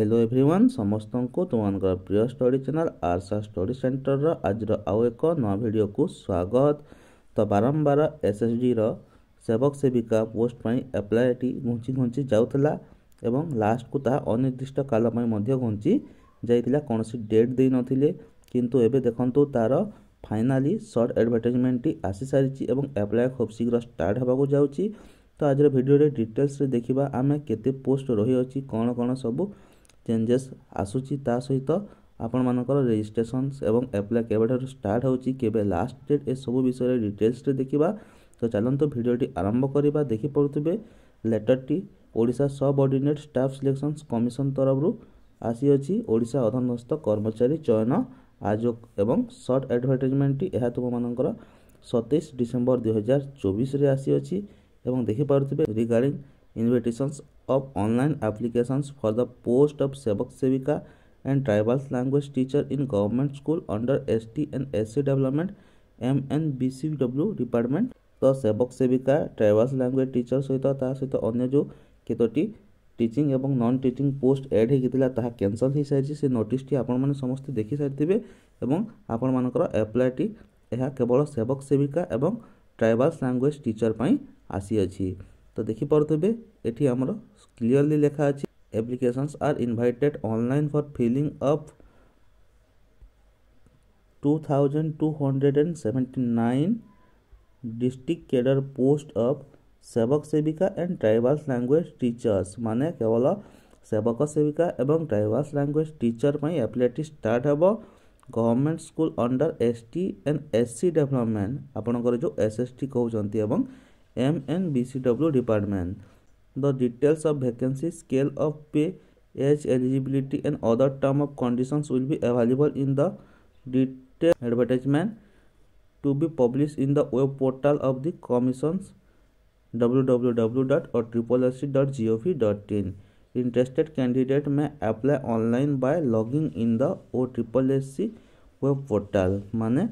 Hello everyone समस्त को तुम प्रिय स्टडी चैनल आरसा स्टडी सेंटर आज आउ एक नवा वीडियो को स्वागत। तो बारंबार एसएसडी सेवक सेविका पोस्ट पर एप्लायटी घुंची घुंची जाऊला एवं लास्ट को ता अनिर्दिष्ट काल घुंची जाइतिला कौन डेट दे नथिले किंतु एबे देखंतु तार फाइनाली शॉर्ट एडवर्टाइजमेंट टी आसी सारी एवं एप्लाय खूब शीघ्र स्टार्ट होगा जाउची। तो आज वीडियो रे डिटेल्स रे देखिबा आमे केते पोस्ट रही अछि कोन कोन सब चेंजेस आसुची ता सहित आपण मानकर रजिस्ट्रेशन एवं एप्लाई केबे स्टार्ट होची केबे लास्ट डेट ए सब विषय डिटेल्स रे देखिबा। तो चलंतो वीडियोटी आरंभ करिबा। देखि पड़ुतबे लेटर टी Odisha subordinate staff selection commission तरफ रु आसी अछि ओडिशा अधीनस्थ कर्मचारी चयन आयोग एवं शॉर्ट एडवर्टाइजमेंट टी एहा तुम मानकर 27 डिसेंबर 2024 रे आसी अछि एवं देखि पड़ुतबे regarding invitations of online applications for the post of sevak sevika and tribal language teacher in government school under ST and SC development MNBCW department। तो सेवक सेविका ट्राइबल लैंग्वेज टीचर सहित ता सहित अन्य जो केतोटी टीचिंग एवं नॉन टीचिंग पोस्ट ऐड हेकितिला ताहा कैंसल ही साइछि। से नोटिस टी आपण माने समस्त देखि सारिथिबे एवं आपण मानकर एप्लाई टी एहा केवल सेवक सेविका एवं ट्राइबल लैंग्वेज टीचर पई आसी अछि। तो देखि पड़ुतबे एठी हमरो क्लियरली लिखा अछि applications are invited online for filling up 2279 district cadre post of sevak sevika and tribal language teachers माने केवल सेवक सेविका एवं ट्राइबल लैंग्वेज टीचर पई एप्लाई स्टार्ट हबो government school under ST and SC development आपनकर जो एसएसटी कहउचंती एवं MNBCW department। The details of vacancy, scale of pay, age eligibility and other term of conditions will be available in the detailed advertisement to be published in the web portal of the commissions www.ossc.gov.in। Interested candidate may apply online by logging in the OSSC web portal। माने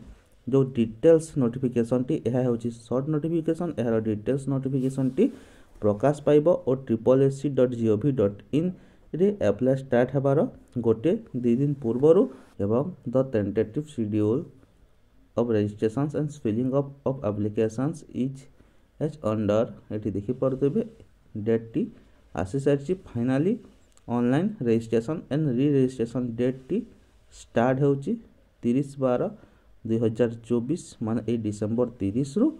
जो details notification टी एहा होची short notification एहार details notification टी प्रकाश पाइबो और www.ossc.gov.in रे अप्लाई स्टार्ट हबार गोटे 2 दिन पूर्वरु एवं the tentative schedule of registrations and filling of applications is as under एठी देखि परतेबे डेट टी आसी सारची finally online registration and re registration date टी स्टार्ट होची 30/12/2024 माने ए डिसेंबर 30 रु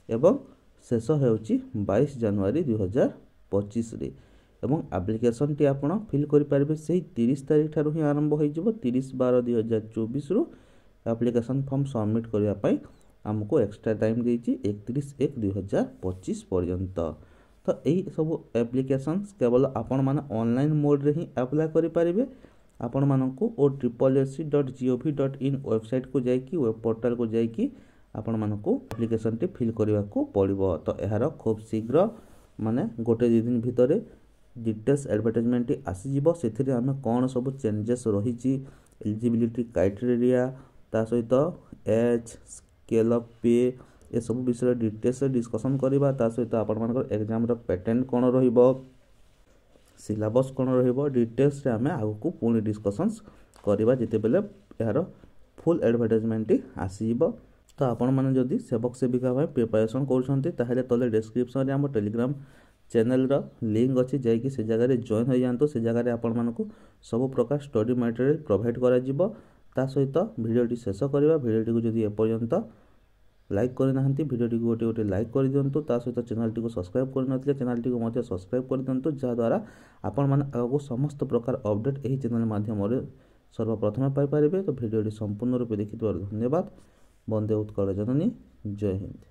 एवं शेष होची 22 जनवरी 2025 रे एवं एप्लीकेशन टी आपण फिल करि पारबे सेही 30 तारिख थारु ही आरंभ होई जिवो 30/12/2024 रु एप्लीकेशन फॉर्म सबमिट करिया पई हमको एक्स्ट्रा टाइम देछि 31/1/2025 पर्यंत। तो एही सब एप्लीकेशंस केवल आपण माने ऑनलाइन मोड रे ही अप्लाई करि पारिबे आपण मानकु OSSC.gov.in वेबसाइट को जाइकी वेब पोर्टल को जाइकी आपण मानकु एप्लीकेशन टी फिल करबा को पड़िबो। तो एहार खूब शीघ्र माने गोटे 2 दिन भितरे डिटेल्स एडवर्टाइजमेंट टी आसी जिवो सेथिरे हमें कोन सब चेंजेस रहिची एलिजिबिलिटी क्राइटेरिया ता सहित एज स्केल ऑफ पे ए सब विषय डिटेल्स डिस्कशन करबा ता सहित आपण मानकर एग्जाम रो पैटर्न कोन रहिबो सिलेबस कोन रहिबो डिटेल्स रे हमें आगु को पुनी डिस्कशंस करबा जेते बेले यार फुल एडवर्टाइजमेंट आसीबो। तो आपण माने जदी सेवक सेविका भाई प्रिपरेशन करछंती ताहेले तले डिस्क्रिप्शन रे हम टेलीग्राम चैनल रो लिंक अछि जाय कि से जगह रे जॉइन हो जानतो से जगह रे आपण मानको सब प्रकार स्टडी मटेरियल प्रोवाइड करा जिवो। ता सहित वीडियोटी शेष करबा वीडियोटी को जदी ए पर्यंत लाइक करि नाहंती वीडियोटी को गोटे लाइक कर दियंतु ता सहित चैनल टी को सब्सक्राइब कर नथिले चैनल टी को मध्य सब्सक्राइब कर दियंतु जा द्वारा आपण माने आगो समस्त प्रकार अपडेट एही चैनल माध्यम रे सर्वप्रथम पाई पारिबे। तो वीडियोटी संपूर्ण रूप देखिथिबार धन्यवाद। वंदे उत्कल जननी जय हिंद।